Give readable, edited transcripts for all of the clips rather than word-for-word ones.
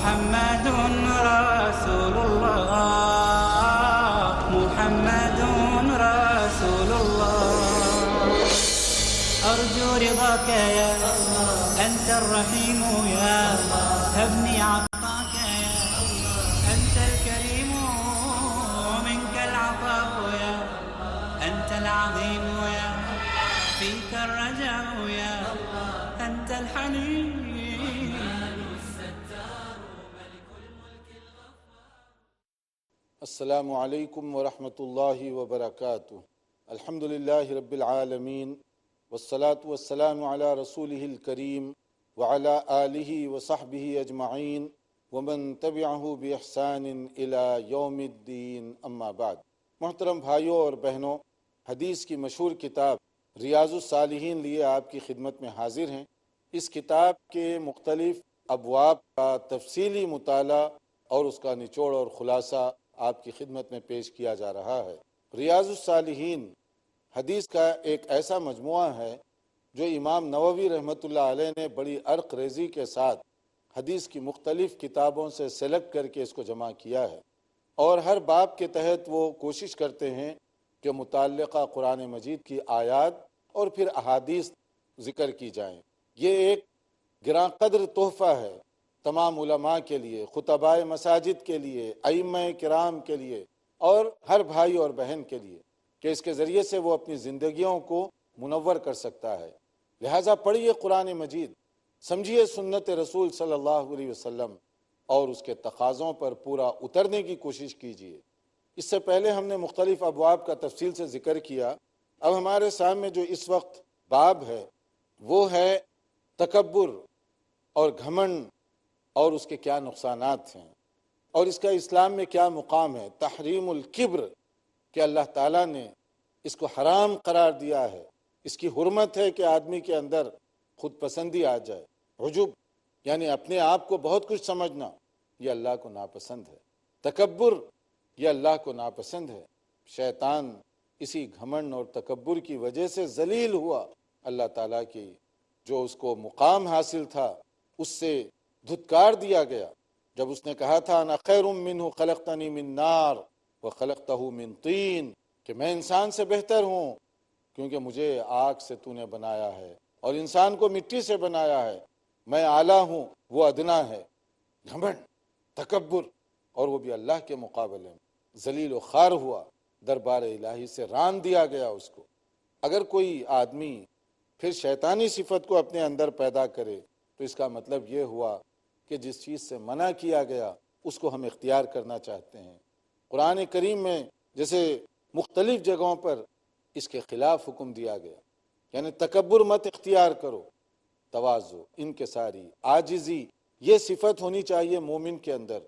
محمد رسول الله محمد رسول الله أرجو رضاك يا أنت الرحيم يا هبني عطاك يا أنت الكريم منك العطاء يا أنت العظيم يا فيك الرجاء يا أنت الحليم. السلام علیکم ورحمۃ اللہ وبرکاتہ. الحمد للہ رب العالمین والصلاة والسلام علی رسولہ الکریم وعلی آلہ وصحبہ اجمعین ومن تبعہ بإحسان الی یوم الدین. اما بعد. محترم بھائیوں اور بہنوں، حدیث کی مشہور کتاب ریاض الصالحین لیے آپ کی خدمت میں حاضر ہیں. اس کتاب کے مختلف ابواب کا تفصیلی مطالعہ اور اس کا نچوڑ اور خلاصہ آپ کی خدمت میں پیش کیا جا رہا ہے. ریاض الصالحین حدیث کا ایک ایسا مجموعہ ہے جو امام نووی رحمۃ اللہ علیہ نے بڑی عرق ریزی کے ساتھ حدیث کی مختلف کتابوں سے سلیکٹ کر کے اس کو جمع کیا ہے، اور ہر باب کے تحت وہ کوشش کرتے ہیں کہ متعلقہ قرآن مجید کی آیات اور پھر احادیث ذکر کی جائیں. یہ ایک گراں قدر تحفہ ہے تمام علماء کے لیے، خطباء مساجد کے لیے، ائمہ کرام کے لیے اور ہر بھائی اور بہن کے لیے، کہ اس کے ذریعے سے وہ اپنی زندگیوں کو منور کر سکتا ہے. لہٰذا پڑھیے قرآن مجید، سمجھیے سنت رسول صلی اللہ علیہ وسلم اور اس کے تقاضوں پر پورا اترنے کی کوشش کیجیے. اس سے پہلے ہم نے مختلف ابواب کا تفصیل سے ذکر کیا. اب ہمارے سامنے جو اس وقت باب ہے وہ ہے تکبر اور گھمنڈ اور اس کے کیا نقصانات ہیں اور اس کا اسلام میں کیا مقام ہے. تحریم الکبر، کہ اللہ تعالیٰ نے اس کو حرام قرار دیا ہے. اس کی حرمت ہے کہ آدمی کے اندر خود پسندی آ جائے. عجب یعنی اپنے آپ کو بہت کچھ سمجھنا، یہ اللہ کو ناپسند ہے. تکبر یہ اللہ کو ناپسند ہے. شیطان اسی گھمنڈ اور تکبر کی وجہ سے ذلیل ہوا. اللہ تعالیٰ کی جو اس کو مقام حاصل تھا اس سے دھتکار دیا گیا جب اس نے کہا تھا انا خیر منہ خلقتنی من نار وخلقتہ من طین، کہ میں انسان سے بہتر ہوں کیونکہ مجھے آگ سے تو نے بنایا ہے اور انسان کو مٹی سے بنایا ہے. میں اعلیٰ ہوں، وہ ادنا ہے. گھمنڈ، تکبر، اور وہ بھی اللہ کے مقابلے میں ذلیل و خوار ہوا. دربار الہی سے ران دیا گیا اس کو. اگر کوئی آدمی پھر شیطانی صفت کو اپنے اندر پیدا کرے تو اس کا مطلب یہ ہوا کہ جس چیز سے منع کیا گیا اس کو ہم اختیار کرنا چاہتے ہیں. قرآن کریم میں جیسے مختلف جگہوں پر اس کے خلاف حکم دیا گیا، یعنی تکبر مت اختیار کرو. تواضع، انکساری، عاجزی، یہ صفت ہونی چاہیے مومن کے اندر.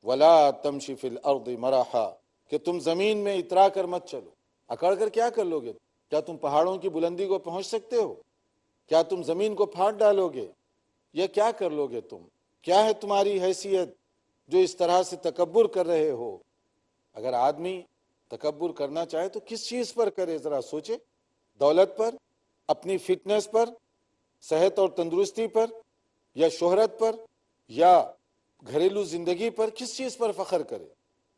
ولا تمشی فی الارض مرحا، کہ تم زمین میں اترا کر مت چلو. اکڑ کر کیا کر لو گے؟ کیا تم پہاڑوں کی بلندی کو پہنچ سکتے ہو؟ کیا تم زمین کو پھاڑ ڈالو گے؟ یہ کیا کر لو گے تم؟ کیا ہے تمہاری حیثیت جو اس طرح سے تکبر کر رہے ہو؟ اگر آدمی تکبر کرنا چاہے تو کس چیز پر کرے؟ ذرا سوچے. دولت پر، اپنی فٹنس پر، صحت اور تندرستی پر، یا شہرت پر، یا گھریلو زندگی پر؟ کس چیز پر فخر کرے؟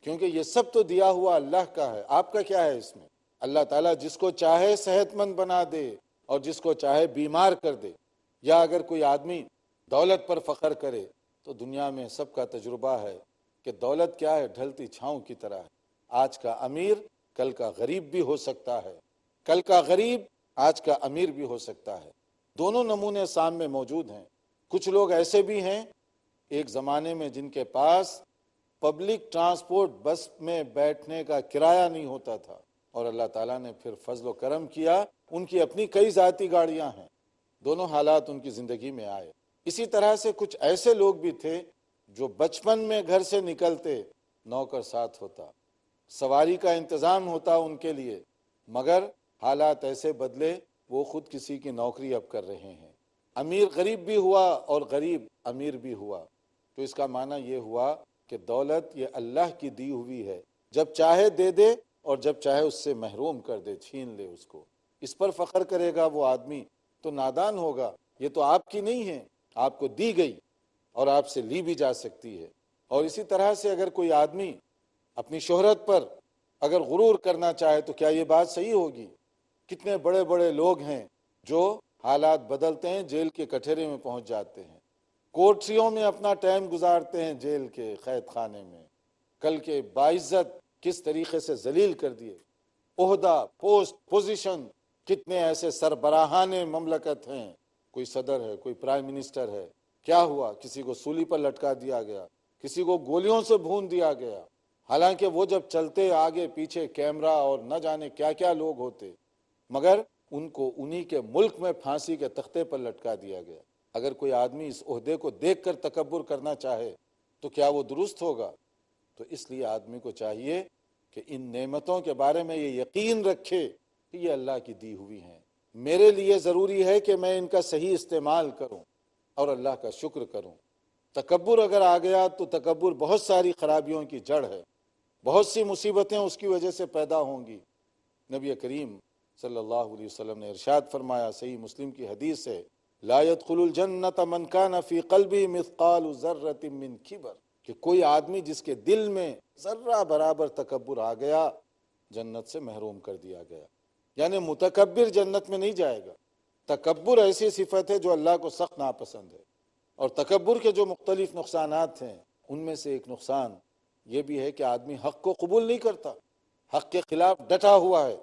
کیونکہ یہ سب تو دیا ہوا اللہ کا ہے. آپ کا کیا ہے اس میں؟ اللہ تعالیٰ جس کو چاہے صحت مند بنا دے اور جس کو چاہے بیمار کر دے. یا اگر کوئی آدمی دولت پر فخر کرے تو دنیا میں سب کا تجربہ ہے کہ دولت کیا ہے؟ ڈھلتی چھاؤں کی طرح ہے. آج کا امیر کل کا غریب بھی ہو سکتا ہے، کل کا غریب آج کا امیر بھی ہو سکتا ہے. دونوں نمونے سامنے موجود ہیں. کچھ لوگ ایسے بھی ہیں ایک زمانے میں جن کے پاس پبلک ٹرانسپورٹ بس میں بیٹھنے کا کرایہ نہیں ہوتا تھا، اور اللہ تعالیٰ نے پھر فضل و کرم کیا، ان کی اپنی کئی ذاتی گاڑیاں ہیں. دونوں حالات ان کی زندگی میں آئے. اسی طرح سے کچھ ایسے لوگ بھی تھے جو بچپن میں گھر سے نکلتے نوکر ساتھ ہوتا، سواری کا انتظام ہوتا ان کے لیے، مگر حالات ایسے بدلے وہ خود کسی کی نوکری اب کر رہے ہیں. امیر غریب بھی ہوا اور غریب امیر بھی ہوا. تو اس کا معنی یہ ہوا کہ دولت یہ اللہ کی دی ہوئی ہے، جب چاہے دے دے اور جب چاہے اس سے محروم کر دے، چھین لے اس کو. اس پر فخر کرے گا وہ آدمی تو نادان ہوگا. یہ تو آپ کی نہیں ہے، آپ کو دی گئی. اور آپ سے لی بھی جا سکتی ہے۔ اور اسی طرح سے اگر کوئی آدمی اپنی شہرت پر اگر غرور کرنا چاہے تو کیا یہ بات صحیح ہوگی؟ کتنے بڑے بڑے لوگ ہیں جو حالات بدلتے ہیں جیل کے کٹہرے میں پہنچ جاتے ہیں، کوٹریوں میں اپنا ٹائم گزارتے ہیں، جیل کے قید خانے میں، کل کے باعزت کس طریقے سے ذلیل کر دیے۔ عہدہ، پوسٹ، پوزیشن، کتنے ایسے سربراہان مملکت ہیں، کوئی صدر ہے، کوئی پرائم منسٹر ہے، کیا ہوا؟ کسی کو سولی پر لٹکا دیا گیا، کسی کو گولیوں سے بھون دیا گیا، حالانکہ وہ جب چلتے آگے پیچھے کیمرہ اور نہ جانے کیا کیا لوگ ہوتے، مگر ان کو انہی کے ملک میں پھانسی کے تختے پر لٹکا دیا گیا۔ اگر کوئی آدمی اس عہدے کو دیکھ کر تکبر کرنا چاہے تو کیا وہ درست ہوگا؟ تو اس لیے آدمی کو چاہیے کہ ان نعمتوں کے بارے میں یہ یقین رکھے کہ یہ اللہ کی دی ہوئی ہیں، میرے لیے ضروری ہے کہ میں ان کا صحیح استعمال کروں اور اللہ کا شکر کروں۔ تکبر اگر آ گیا تو تکبر بہت ساری خرابیوں کی جڑ ہے، بہت سی مصیبتیں اس کی وجہ سے پیدا ہوں گی۔ نبی کریم صلی اللہ علیہ وسلم نے ارشاد فرمایا، صحیح مسلم کی حدیث ہے، لا يدخل الجنت من كان في قلبه مثقال ذرة من کبر، کہ کوئی آدمی جس کے دل میں ذرہ برابر تکبر آ گیا جنت سے محروم کر دیا گیا، یعنی متکبر جنت میں نہیں جائے گا۔ تکبر ایسی صفت ہے جو اللہ کو سخت ناپسند ہے، اور تکبر کے جو مختلف نقصانات ہیں ان میں سے ایک نقصان یہ بھی ہے کہ آدمی حق کو قبول نہیں کرتا، حق کے خلاف ڈٹا ہوا ہے،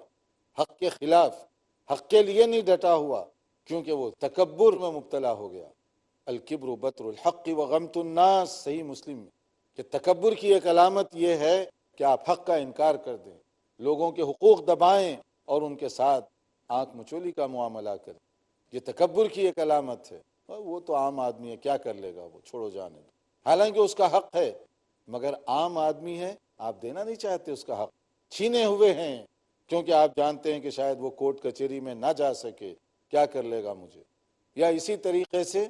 حق کے خلاف، حق کے لیے نہیں ڈٹا ہوا، کیونکہ وہ تکبر میں مبتلا ہو گیا۔ الکبر بطر الحق وغمت الناس، صحیح مسلم میں، کہ تکبر کی ایک علامت یہ ہے کہ آپ حق کا انکار کر دیں، لوگوں کے حقوق دبائیں اور ان کے ساتھ آنکھ مچولی کا معاملہ کریں، یہ تکبر کی ایک علامت ہے۔ وہ تو عام آدمی ہے، کیا کر لے گا، وہ چھوڑو جانے دو، حالانکہ اس کا حق ہے، مگر عام آدمی ہے، آپ دینا نہیں چاہتے، اس کا حق چھینے ہوئے ہیں، کیونکہ آپ جانتے ہیں کہ شاید وہ کورٹ کچہری میں نہ جا سکے، کیا کر لے گا مجھے۔ یا اسی طریقے سے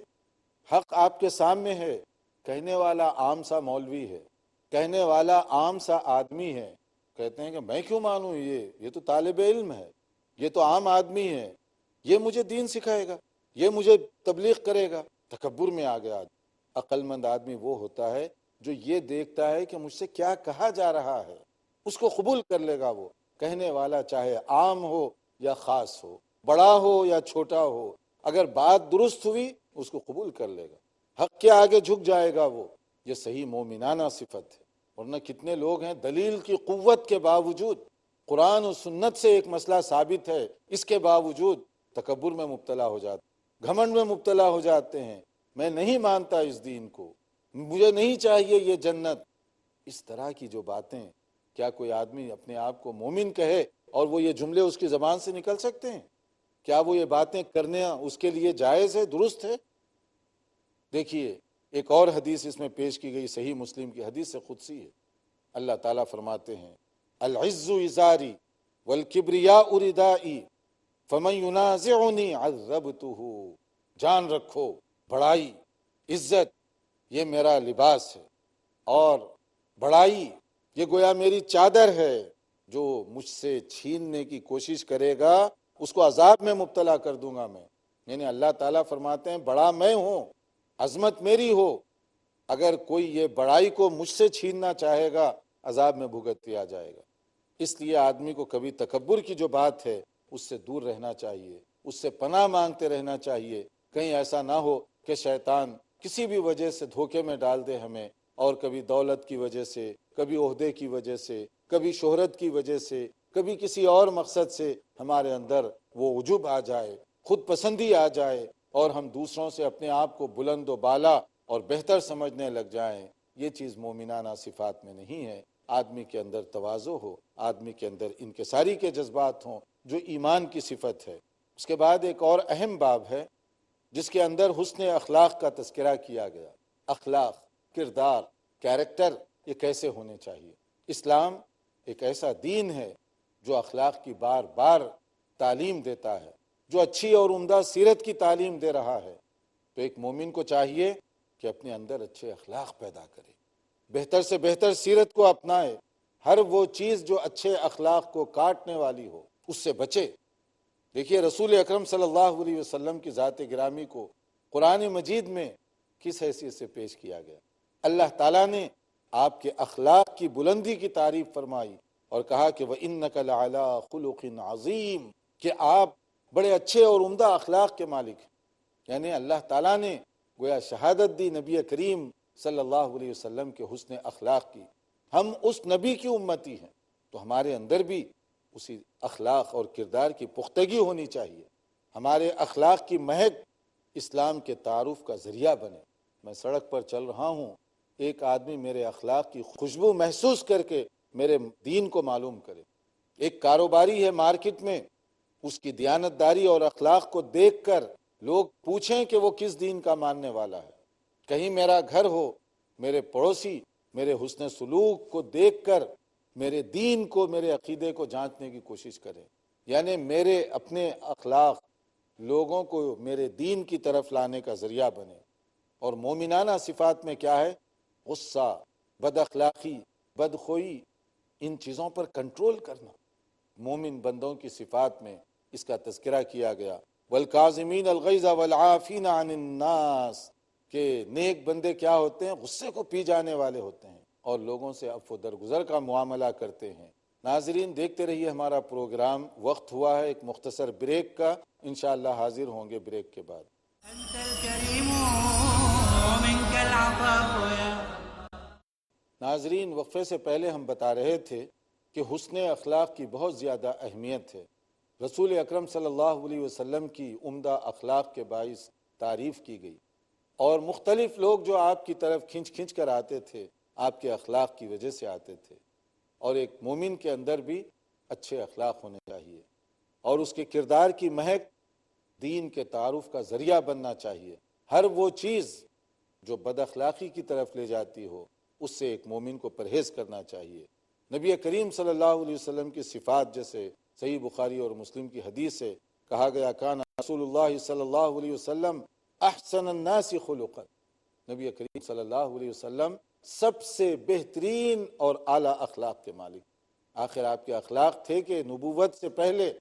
حق آپ کے سامنے ہے، کہنے والا عام سا مولوی ہے، کہنے والا عام سا آدمی ہے، کہتے ہیں کہ میں کیوں مانوں، یہ تو طالب علم ہے، یہ تو عام آدمی ہے، یہ مجھے دین سکھائے گا، یہ مجھے تبلیغ کرے گا۔ تکبر میں آ گیا۔ عقل مند آدمی وہ ہوتا ہے جو یہ دیکھتا ہے کہ مجھ سے کیا کہا جا رہا ہے، اس کو قبول کر لے گا۔ وہ کہنے والا چاہے عام ہو یا خاص ہو، بڑا ہو یا چھوٹا ہو، اگر بات درست ہوئی اس کو قبول کر لے گا، حق کے آگے جھک جائے گا وہ۔ یہ صحیح مومنانہ صفت ہے۔ ورنہ کتنے لوگ ہیں دلیل کی قوت کے باوجود، قرآن و سنت سے ایک مسئلہ ثابت ہے، اس کے باوجود تکبر میں مبتلا ہو جاتے، گھمنڈ میں مبتلا ہو جاتے ہیں، میں نہیں مانتا اس دین کو، مجھے نہیں چاہیے یہ جنت۔ اس طرح کی جو باتیں، کیا کوئی آدمی اپنے آپ کو مومن کہے اور وہ یہ جملے اس کی زبان سے نکل سکتے ہیں؟ کیا وہ یہ باتیں کرنے اس کے لیے جائز ہے، درست ہے؟ دیکھیے ایک اور حدیث اس میں پیش کی گئی، صحیح مسلم کی حدیث سے قدسی ہے۔ اللہ تعالیٰ فرماتے ہیں، العز ازاری والکبریاء ردائی فمن ینازعنی عذبتہ، جان رکھو بڑائی، عزت یہ میرا لباس ہے، اور بڑائی یہ گویا میری چادر ہے، جو مجھ سے چھیننے کی کوشش کرے گا اس کو عذاب میں مبتلا کر دوں گا میں۔ یعنی اللہ تعالیٰ فرماتے ہیں بڑا میں ہوں، عظمت میری ہو، اگر کوئی یہ بڑائی کو مجھ سے چھیننا چاہے گا عذاب میں بھگت دیا جائے گا۔ اس لیے آدمی کو کبھی تکبر کی جو بات ہے اس سے دور رہنا چاہیے، اس سے پناہ مانگتے رہنا چاہیے، کہیں ایسا نہ ہو کہ شیطان کسی بھی وجہ سے دھوکے میں ڈال دے ہمیں، اور کبھی دولت کی وجہ سے، کبھی عہدے کی وجہ سے، کبھی شہرت کی وجہ سے، کبھی کسی اور مقصد سے ہمارے اندر وہ عجب آ جائے، خود پسندی آ جائے، اور ہم دوسروں سے اپنے آپ کو بلند و بالا اور بہتر سمجھنے لگ جائیں۔ یہ چیز مومنانہ صفات میں نہیں ہے۔ آدمی کے اندر تواضع ہو، آدمی کے اندر انکساری کے جذبات ہوں، جو ایمان کی صفت ہے۔ اس کے بعد ایک اور اہم باب ہے جس کے اندر حسن اخلاق کا تذکرہ کیا گیا۔ اخلاق، کردار، کیریکٹر یہ کیسے ہونے چاہیے۔ اسلام ایک ایسا دین ہے جو اخلاق کی بار بار تعلیم دیتا ہے، جو اچھی اور عمدہ سیرت کی تعلیم دے رہا ہے۔ تو ایک مومن کو چاہیے کہ اپنے اندر اچھے اخلاق پیدا کرے، بہتر سے بہتر سیرت کو اپنائے، ہر وہ چیز جو اچھے اخلاق کو کاٹنے والی ہو اس سے بچے۔ دیکھیے رسول اکرم صلی اللہ علیہ وسلم کی ذات گرامی کو قرآن مجید میں کس حیثیت سے پیش کیا گیا؟ اللہ تعالیٰ نے آپ کے اخلاق کی بلندی کی تعریف فرمائی اور کہا کہ وَإِنَّكَ لَعَلَىٰ خُلُقٍ عَظِيمٍ، کہ آپ بڑے اچھے اور عمدہ اخلاق کے مالک ہیں۔ یعنی اللہ تعالیٰ نے گویا شہادت دی نبی کریم صلی اللہ علیہ وسلم کے حسن اخلاق کی۔ ہم اس نبی کی امتی ہیں تو ہمارے اندر بھی اسی اخلاق اور کردار کی پختگی ہونی چاہیے۔ ہمارے اخلاق کی مہک اسلام کے تعارف کا ذریعہ بنے۔ میں سڑک پر چل رہا ہوں، ایک آدمی میرے اخلاق کی خوشبو محسوس کر کے میرے دین کو معلوم کرے۔ ایک کاروباری ہے مارکیٹ میں، اس کی دیانتداری اور اخلاق کو دیکھ کر لوگ پوچھیں کہ وہ کس دین کا ماننے والا ہے۔ کہیں میرا گھر ہو، میرے پڑوسی میرے حسن سلوک کو دیکھ کر میرے دین کو، میرے عقیدے کو جانچنے کی کوشش کریں، یعنی میرے اپنے اخلاق لوگوں کو میرے دین کی طرف لانے کا ذریعہ بنے۔ اور مومنانہ صفات میں کیا ہے؟ غصہ، بد اخلاقی، بدخوئی، ان چیزوں پر کنٹرول کرنا۔ مومن بندوں کی صفات میں اس کا تذکرہ کیا گیا، والکاظمین الغیظ والعافین عن الناس، کہ نیک بندے کیا ہوتے ہیں؟ غصے کو پی جانے والے ہوتے ہیں اور لوگوں سے عفو درگزر کا معاملہ کرتے ہیں۔ ناظرین دیکھتے رہیے ہمارا پروگرام، وقت ہوا ہے ایک مختصر بریک کا، انشاءاللہ حاضر ہوں گے بریک کے بعد۔ أنت الكريم ومنك العطاء يا ناظرین وقفے سے پہلے ہم بتا رہے تھے کہ حسن اخلاق کی بہت زیادہ اہمیت ہے۔ رسول اکرم صلی اللہ علیہ وسلم کی عمدہ اخلاق کے باعث تعریف کی گئی، اور مختلف لوگ جو آپ کی طرف کھنچ کھنچ کر آتے تھے آپ کے اخلاق کی وجہ سے آتے تھے۔ اور ایک مومن کے اندر بھی اچھے اخلاق ہونے چاہیے اور اس کے کردار کی مہک دین کے تعارف کا ذریعہ بننا چاہیے۔ ہر وہ چیز جو بد اخلاقی کی طرف لے جاتی ہو اس سے ایک مومن کو پرہیز کرنا چاہیے۔ نبی کریم صلی اللہ علیہ وسلم کی صفات جیسے صحیح بخاری اور مسلم کی حدیث سے کہا گیا، کان رسول اللہ صلی اللہ علیہ وسلم احسن الناس خلقا، نبی کریم صلی اللہ علیہ وسلم سب سے بہترین اور اعلیٰ اخلاق کے مالک۔ آخر آپ کے اخلاق تھے کہ نبوت سے پہلے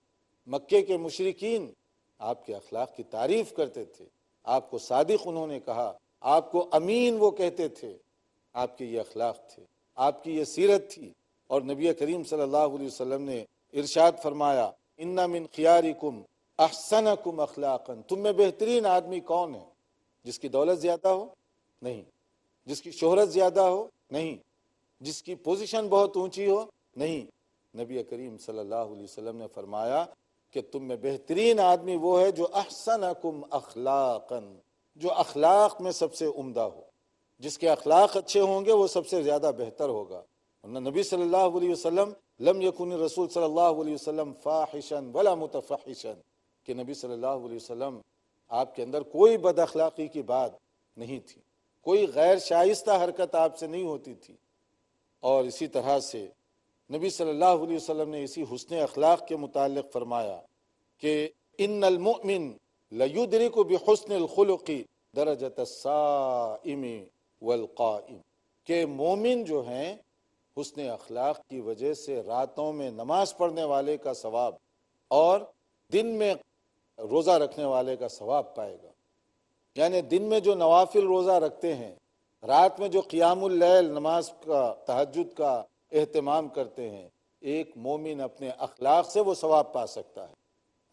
مکے کے مشرکین آپ کے اخلاق کی تعریف کرتے تھے، آپ کو صادق انہوں نے کہا، آپ کو امین وہ کہتے تھے۔ آپ کے یہ اخلاق تھے، آپ کی یہ سیرت تھی، اور نبی کریم صلی اللہ علیہ وسلم نے ارشاد فرمایا، ان من خیارکم احسنکم اخلاقا، تم میں بہترین آدمی کون ہے؟ جس کی دولت زیادہ ہو؟ نہیں۔ جس کی شہرت زیادہ ہو؟ نہیں۔ جس کی پوزیشن بہت اونچی ہو؟ نہیں۔ نبی کریم صلی اللہ علیہ وسلم نے فرمایا کہ تم میں بہترین آدمی وہ ہے جو احسنکم اخلاقا، جو اخلاق میں سب سے عمدہ ہو۔ جس کے اخلاق اچھے ہوں گے وہ سب سے زیادہ بہتر ہوگا۔ نبی صلی اللہ علیہ وسلم لم یکن رسول صلی اللہ علیہ وسلم فاحشا ولا متفحشا، کہ نبی صلی اللہ علیہ وسلم آپ کے اندر کوئی بد اخلاقی کی بات نہیں تھی، کوئی غیر شائستہ حرکت آپ سے نہیں ہوتی تھی۔ اور اسی طرح سے نبی صلی اللہ علیہ وسلم نے اسی حسن اخلاق کے متعلق فرمایا کہ ان المؤمن لیدرک بحسن الخلق درجۃ الصائم والقائم، کہ مومن جو ہیں حسن اخلاق کی وجہ سے راتوں میں نماز پڑھنے والے کا ثواب اور دن میں روزہ رکھنے والے کا ثواب پائے گا۔ یعنی دن میں جو نوافل روزہ رکھتے ہیں، رات میں جو قیام اللیل نماز کا تہجد کا اہتمام کرتے ہیں، ایک مومن اپنے اخلاق سے وہ ثواب پا سکتا ہے،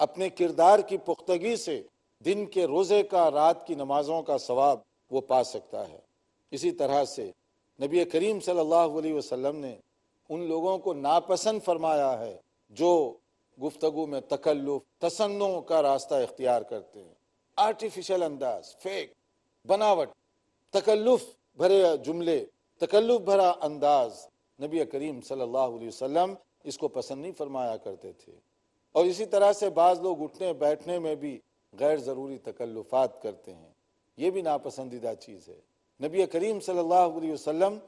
اپنے کردار کی پختگی سے دن کے روزے کا، رات کی نمازوں کا ثواب وہ پا سکتا ہے۔ اسی طرح سے نبی کریم صلی اللہ علیہ وسلم نے ان لوگوں کو ناپسند فرمایا ہے جو گفتگو میں تکلف، تصنع کا راستہ اختیار کرتے ہیں، آرٹیفیشل انداز، فیک، بناوٹ، تکلف بھرے جملے، تکلف بھرا انداز، نبی کریم صلی اللہ علیہ وسلم اس کو پسند نہیں فرمایا کرتے تھے۔ اور اسی طرح سے بعض لوگ اٹھنے بیٹھنے میں بھی غیر ضروری تکلفات کرتے ہیں، یہ بھی ناپسندیدہ چیز ہے۔ نبی کریم صلی اللہ علیہ وسلم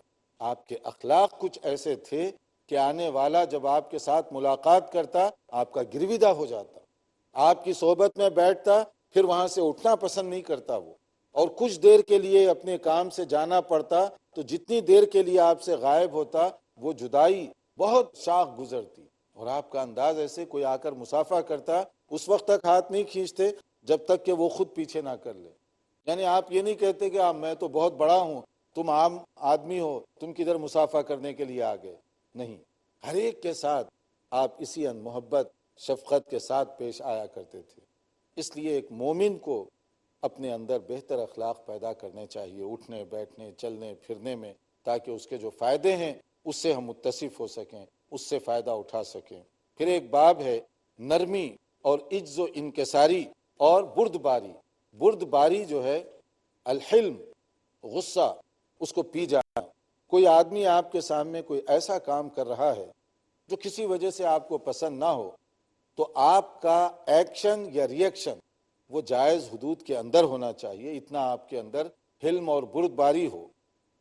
آپ کے اخلاق کچھ ایسے تھے کہ آنے والا جب آپ کے ساتھ ملاقات کرتا آپ کا گرویدہ ہو جاتا، آپ کی صحبت میں بیٹھتا، پھر وہاں سے اٹھنا پسند نہیں کرتا وہ، اور کچھ دیر کے لیے اپنے کام سے جانا پڑتا تو جتنی دیر کے لیے آپ سے غائب ہوتا وہ جدائی بہت شاخ گزرتی، اور آپ کا انداز ایسے کوئی آ کر مصافحہ کرتا اس وقت تک ہاتھ نہیں کھینچتے جب تک کہ وہ خود پیچھے نہ کر لے۔ یعنی آپ یہ نہیں کہتے کہ میں تو بہت بڑا ہوں، تم عام آدمی ہو، تم کدھر مسافہ کرنے کے لیے آ گئے، نہیں، ہر ایک کے ساتھ آپ اسی محبت شفقت کے ساتھ پیش آیا کرتے تھے۔ اس لیے ایک مومن کو اپنے اندر بہتر اخلاق پیدا کرنے چاہیے، اٹھنے بیٹھنے چلنے پھرنے میں، تاکہ اس کے جو فائدے ہیں اس سے ہم متصف ہو سکیں، اس سے فائدہ اٹھا سکیں۔ پھر ایک باب ہے نرمی اور عجز و انکساری اور بردباری۔ بردباری جو ہے الحلم، غصہ، اس کو پی جانا۔ کوئی آدمی آپ کے سامنے کوئی ایسا کام کر رہا ہے جو کسی وجہ سے آپ کو پسند نہ ہو، تو آپ کا ایکشن یا ری ایکشن وہ جائز حدود کے اندر ہونا چاہیے، اتنا آپ کے اندر حلم اور بردباری ہو۔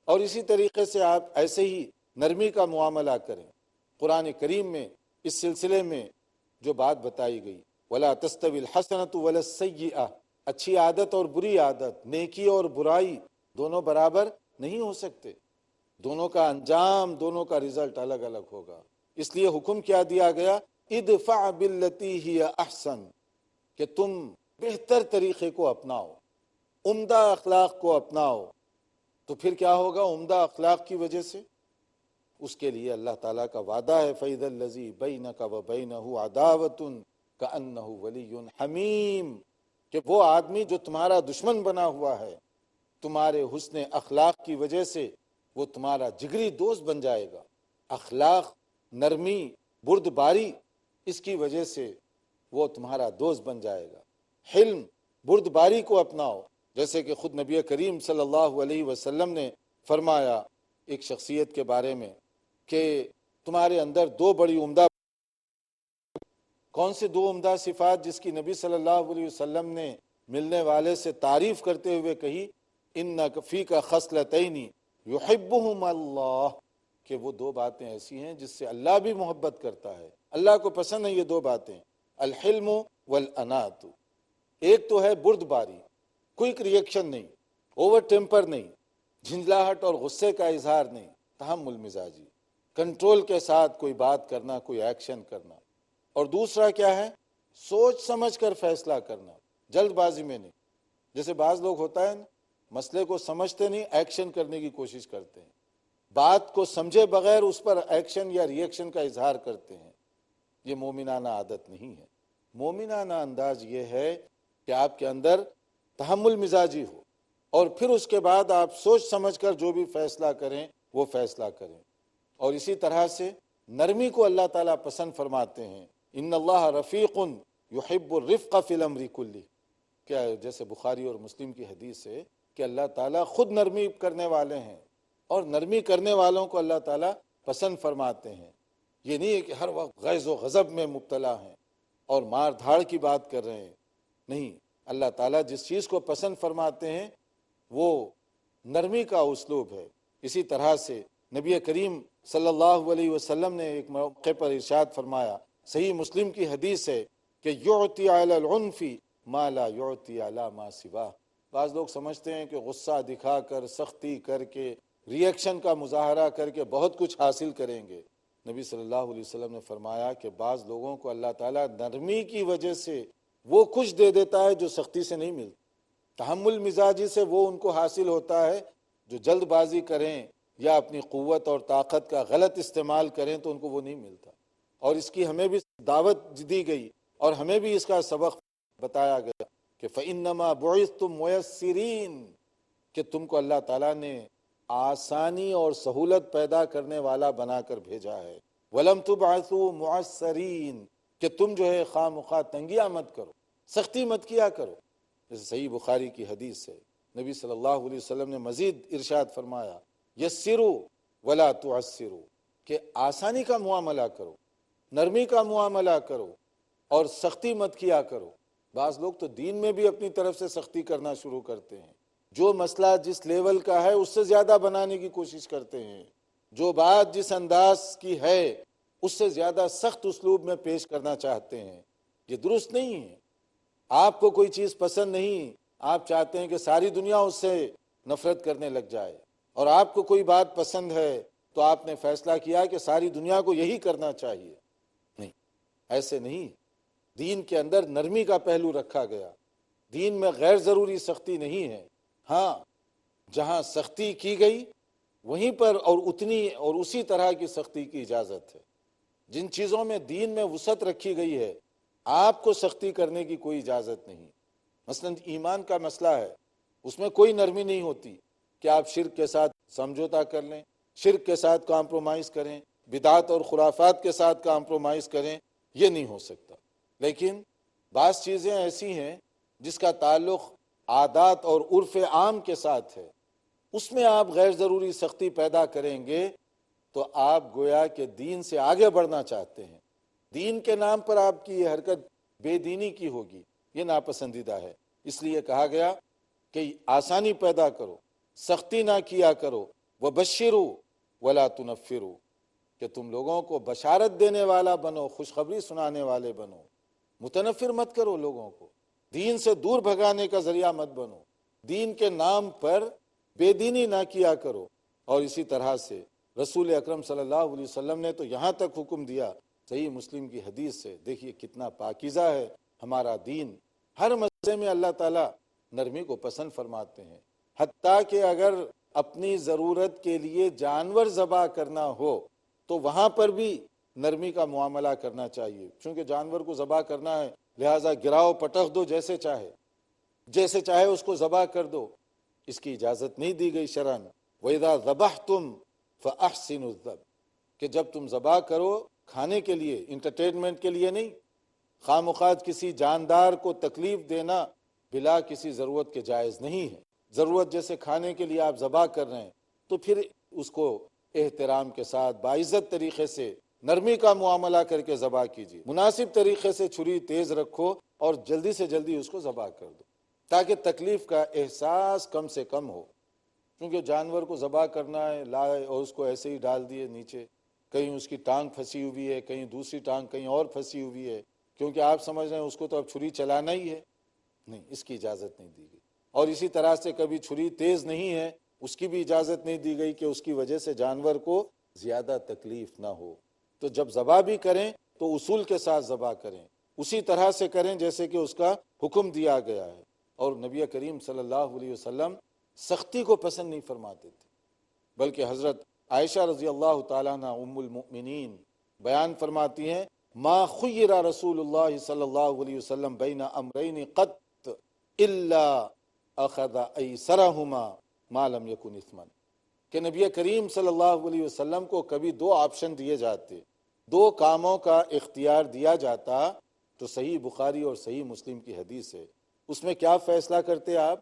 اور اسی طریقے سے آپ ایسے ہی نرمی کا معاملہ کریں۔ قرآن کریم میں اس سلسلے میں جو بات بتائی گئی، وَلَا تَسْتَوِي الْحَسَنَةُ وَلَا السَّيِّئَةُ، اچھی عادت اور بری عادت، نیکی اور برائی دونوں برابر نہیں ہو سکتے، دونوں کا انجام، دونوں کا رزلٹ الگ الگ ہوگا۔ اس لیے حکم کیا دیا گیا، ادفع باللتی ہی احسن، کہ تم بہتر طریقے کو اپناؤ، عمدہ اخلاق کو اپناؤ۔ تو پھر کیا ہوگا عمدہ اخلاق کی وجہ سے؟ اس کے لیے اللہ تعالیٰ کا وعدہ ہے، فَإِذَا الَّذِي بَيْنَكَ وَبَيْنَهُ عَدَاوَةٌ كَأَنَّهُ وَلِيٌّ حَمِيمٌ، کہ وہ آدمی جو تمہارا دشمن بنا ہوا ہے، تمہارے حسن اخلاق کی وجہ سے وہ تمہارا جگری دوست بن جائے گا۔ اخلاق، نرمی، بردباری، اس کی وجہ سے وہ تمہارا دوست بن جائے گا۔ حلم، بردباری کو اپناؤ، جیسے کہ خود نبی کریم صلی اللہ علیہ وسلم نے فرمایا ایک شخصیت کے بارے میں کہ تمہارے اندر دو بڑی عمدہ، کون سے دو عمدہ صفات جس کی نبی صلی اللہ علیہ وسلم نے ملنے والے سے تعریف کرتے ہوئے کہی، اِنَّکَ فِیکَ خَصْلَتَیْنِ یُحِبُّہُمَ اللہ، کہ وہ دو باتیں ایسی ہیں جس سے اللہ بھی محبت کرتا ہے، اللہ کو پسند ہے یہ دو باتیں، الحلم والانات۔ ایک تو ہے بردباری، کوئک ریئیکشن نہیں، اوور ٹیمپر نہیں، جھنجھلاہٹ اور غصے کا اظہار نہیں، تحمل مزاجی، کنٹرول کے ساتھ کوئی بات کرنا، کوئی ایکشن کرنا۔ اور دوسرا کیا ہے؟ سوچ سمجھ کر فیصلہ کرنا، جلد بازی میں نہیں۔ جیسے بعض لوگ ہوتا ہے نا، مسئلے کو سمجھتے نہیں، ایکشن کرنے کی کوشش کرتے ہیں، بات کو سمجھے بغیر اس پر ایکشن یا ری ایکشن کا اظہار کرتے ہیں۔ یہ مومنانہ عادت نہیں ہے۔ مومنانہ انداز یہ ہے کہ آپ کے اندر تحمل مزاجی ہو، اور پھر اس کے بعد آپ سوچ سمجھ کر جو بھی فیصلہ کریں وہ فیصلہ کریں۔ اور اسی طرح سے نرمی کو اللہ تعالیٰ پسند فرماتے ہیں، ان اللہ رفیق یحب الرفق فی الامر کلہ، کیا جیسے بخاری اور مسلم کی حدیث ہے کہ اللہ تعالیٰ خود نرمی کرنے والے ہیں، اور نرمی کرنے والوں کو اللہ تعالیٰ پسند فرماتے ہیں۔ یہ نہیں ہے کہ ہر وقت غیظ و غضب میں مبتلا ہیں اور مار دھاڑ کی بات کر رہے ہیں، نہیں، اللہ تعالیٰ جس چیز کو پسند فرماتے ہیں وہ نرمی کا اسلوب ہے۔ اسی طرح سے نبی کریم صلی اللہ علیہ وسلم نے ایک موقع پر ارشاد فرمایا، صحیح مسلم کی حدیث ہے کہ یعطی علی العنف ما لا یعطی علی ما سواہ۔ بعض لوگ سمجھتے ہیں کہ غصہ دکھا کر، سختی کر کے، ری ایکشن کا مظاہرہ کر کے بہت کچھ حاصل کریں گے۔ نبی صلی اللہ علیہ وسلم نے فرمایا کہ بعض لوگوں کو اللہ تعالیٰ نرمی کی وجہ سے وہ کچھ دے دیتا ہے جو سختی سے نہیں ملتا۔ تحمل مزاجی سے وہ ان کو حاصل ہوتا ہے، جو جلد بازی کریں یا اپنی قوت اور طاقت کا غلط استعمال کریں تو ان کو وہ نہیں ملتا۔ اور اس کی ہمیں بھی دعوت دی گئی اور ہمیں بھی اس کا سبق بتایا گیا کہ فَإِنَّمَا بُعِثْتُم مُيَسِّرِينَ، کہ تم کو اللہ تعالیٰ نے آسانی اور سہولت پیدا کرنے والا بنا کر بھیجا ہے۔ وَلَمْ تُبْعَثُوا مُعَسِّرِينَ، کہ تم جو ہے خواہ مخواہ تنگیاں مت کرو، سختی مت کیا کرو۔ جیسے صحیح بخاری کی حدیث ہے، نبی صلی اللہ علیہ وسلم نے مزید ارشاد فرمایا، یسروا ولا تعسروا، کہ آسانی کا معاملہ کرو، نرمی کا معاملہ کرو، اور سختی مت کیا کرو۔ بعض لوگ تو دین میں بھی اپنی طرف سے سختی کرنا شروع کرتے ہیں، جو مسئلہ جس لیول کا ہے اس سے زیادہ بنانے کی کوشش کرتے ہیں، جو بات جس انداز کی ہے اس سے زیادہ سخت اسلوب میں پیش کرنا چاہتے ہیں۔ یہ درست نہیں ہے۔ آپ کو کوئی چیز پسند نہیں، آپ چاہتے ہیں کہ ساری دنیا اس سے نفرت کرنے لگ جائے، اور آپ کو کوئی بات پسند ہے تو آپ نے فیصلہ کیا کہ ساری دنیا کو یہی کرنا چاہیے۔ نہیں، ایسے نہیں۔ دین کے اندر نرمی کا پہلو رکھا گیا، دین میں غیر ضروری سختی نہیں ہے، ہاں جہاں سختی کی گئی وہیں پر اور اتنی اور اسی طرح کی سختی کی اجازت ہے۔ جن چیزوں میں دین میں وسعت رکھی گئی ہے آپ کو سختی کرنے کی کوئی اجازت نہیں۔ مثلا ایمان کا مسئلہ ہے، اس میں کوئی نرمی نہیں ہوتی کہ آپ شرک کے ساتھ سمجھوتا کر لیں، شرک کے ساتھ کمپرومائز کریں، بدعت اور خرافات کے ساتھ کمپرومائز کریں، یہ نہیں ہو سکتا۔ لیکن بعض چیزیں ایسی ہیں جس کا تعلق عادات اور عرف عام کے ساتھ ہے، اس میں آپ غیر ضروری سختی پیدا کریں گے تو آپ گویا کہ دین سے آگے بڑھنا چاہتے ہیں، دین کے نام پر آپ کی یہ حرکت بے دینی کی ہوگی، یہ ناپسندیدہ ہے۔ اس لیے کہا گیا کہ آسانی پیدا کرو، سختی نہ کیا کرو، وبشروا ولا تنفروا، کہ تم لوگوں کو بشارت دینے والا بنو، خوشخبری سنانے والے بنو، متنفر مت کرو لوگوں کو، دین سے دور بھگانے کا ذریعہ مت بنو، دین کے نام پر بے دینی نہ کیا کرو۔ اور اسی طرح سے رسول اکرم صلی اللہ علیہ وسلم نے تو یہاں تک حکم دیا، صحیح مسلم کی حدیث سے، دیکھیے کتنا پاکیزہ ہے ہمارا دین، ہر مسئلے میں اللہ تعالیٰ نرمی کو پسند فرماتے ہیں، حتیٰ کہ اگر اپنی ضرورت کے لیے جانور ذبح کرنا ہو تو وہاں پر بھی نرمی کا معاملہ کرنا چاہیے، چونکہ جانور کو ذبح کرنا ہے لہٰذا گراؤ پٹخ دو، جیسے چاہے اس کو ذبح کر دو، اس کی اجازت نہیں دی گئی شرعاً۔ وَإِذَا ذَبَحْتُمْ فَأَحْسِنُوا الذَّبْحَ، کہ جب تم ذبح کرو کھانے کے لیے، انٹرٹینمنٹ کے لیے نہیں، خواہ مخواہ کسی جاندار کو تکلیف دینا بلا کسی ضرورت کے جائز نہیں ہے۔ ضرورت جیسے کھانے کے لیے آپ ذبح کر رہے ہیں تو پھر اس کو احترام کے ساتھ باعزت طریقے سے نرمی کا معاملہ کر کے ذبح کیجیے، مناسب طریقے سے چھری تیز رکھو اور جلدی سے جلدی اس کو ذبح کر دو تاکہ تکلیف کا احساس کم سے کم ہو۔ کیونکہ جانور کو ذبح کرنا ہے، لائے اور اس کو ایسے ہی ڈال دیے نیچے، کہیں اس کی ٹانگ پھنسی ہوئی ہے، کہیں دوسری ٹانگ کہیں اور پھنسی ہوئی ہے، کیونکہ آپ سمجھ رہے ہیں اس کو تو اب چھری چلانا ہی ہے، نہیں، اس کی اجازت نہیں دی گئی۔ اور اسی طرح سے کبھی چھری تیز نہیں ہے، اس کی بھی اجازت نہیں دی گئی کہ اس کی وجہ سے جانور کو زیادہ تکلیف نہ ہو۔ تو جب ذبح بھی کریں تو اصول کے ساتھ ذبح کریں، اسی طرح سے کریں جیسے کہ اس کا حکم دیا گیا ہے۔ اور نبی کریم صلی اللہ علیہ وسلم سختی کو پسند نہیں فرماتے تھے، بلکہ حضرت عائشہ رضی اللہ تعالیٰ عنہ ام المؤمنین بیان فرماتی ہیں، ما خیر رسول اللہ صلی اللہ علیہ وسلم بین امرین قط الا اخذ ایسرہما ما لم یکن اثما، کہ نبی کریم صلی اللہ علیہ وسلم کو کبھی دو آپشن دیے جاتے، دو کاموں کا اختیار دیا جاتا تو صحیح بخاری اور صحیح مسلم کی حدیث ہے، اس میں کیا فیصلہ کرتے آپ؟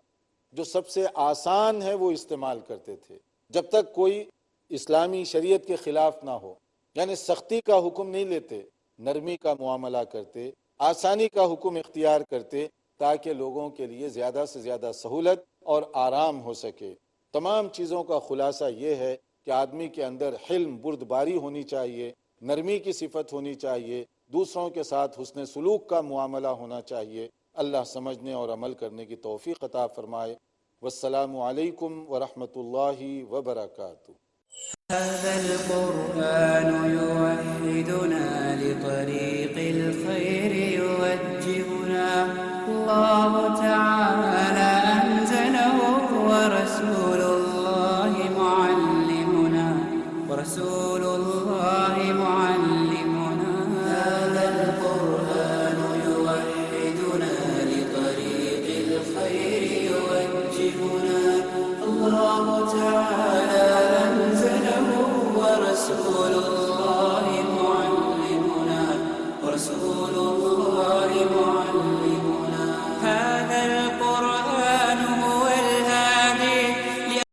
جو سب سے آسان ہے وہ استعمال کرتے تھے، جب تک کوئی اسلامی شریعت کے خلاف نہ ہو، یعنی سختی کا حکم نہیں لیتے، نرمی کا معاملہ کرتے، آسانی کا حکم اختیار کرتے تاکہ لوگوں کے لیے زیادہ سے زیادہ سہولت اور آرام ہو سکے۔ تمام چیزوں کا خلاصہ یہ ہے کہ آدمی کے اندر حلم، بردباری ہونی چاہیے، نرمی کی صفت ہونی چاہیے، دوسروں کے ساتھ حسن سلوک کا معاملہ ہونا چاہیے۔ اللہ سمجھنے اور عمل کرنے کی توفیق عطا فرمائے۔ والسلام علیکم ورحمۃ اللہ وبرکاتہ۔ هذا القرآن يوحدنا لطريق الخير يوجهنا، الله تعالى أنزله ورسول الله معلمنا، ورسول الله معلمنا. هذا القرآن يوحدنا لطريق الخير يوجهنا، الله تعالى أنزله ورسول الله معلمنا، ورسول الله